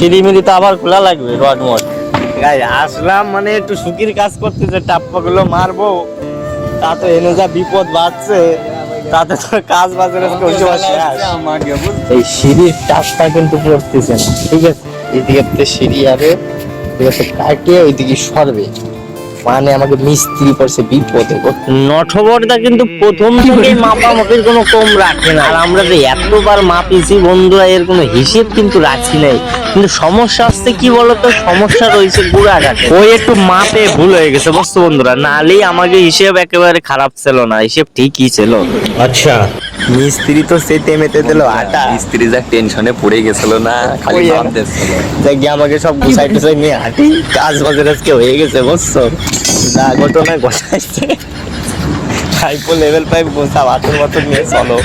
সিঁড়ি মিড়ি তো আবার খোলা লাগবে রড মড। আসলাম মানে একটু সুখীর কাজ করতে, যে টাপ্পা গুলো মারবো, তা তো এনে যা বিপদ বাড়ছে, তাতে তো কাজ বাজারে এই সিঁড়ির টাপটা কিন্তু পড়তেছে না। ঠিক আছে, এদিকে সিঁড়ি আরে কাটিয়ে ওইদিকে সরবে, মানে আমাকে মিস্ত্রি পড়ছে বিপদে। নঠবরদা কিন্তু প্রথম থেকেই মাপামাপির কোনো কম রাখে না, আর আমরা যে এতবার মাপিছি বন্ধুরা, এর কোনো হিসেব কিন্তু রাখি নাই। কিন্তু সমস্যা আসছে কি বলতো, সমস্যা রয়েছে গুড়াঘাটে। ওই একটু মাপে ভুল হয়ে গেছে বুঝছো বন্ধুরা, নাহলেই আমাকে হিসেব একেবারে খারাপ ছিল না, হিসেব ঠিকই ছিল। আচ্ছা, মিস্ত্রি তো সে তেমেতে দিল আটা, স্ত্রী যা টেনশনে পড়ে গেছিল না, খালি ভাব দিচ্ছিল। দেখি আমাকে সব গুছাই টুসাই নিয়ে হাঁটি, কাজ বাজার আজকে হয়ে গেছে বুঝছো, যা ঘটনা ঘটাইছে। হাইপো লেভেল 5 গোসা বাতর বাতর নিয়ে চলো।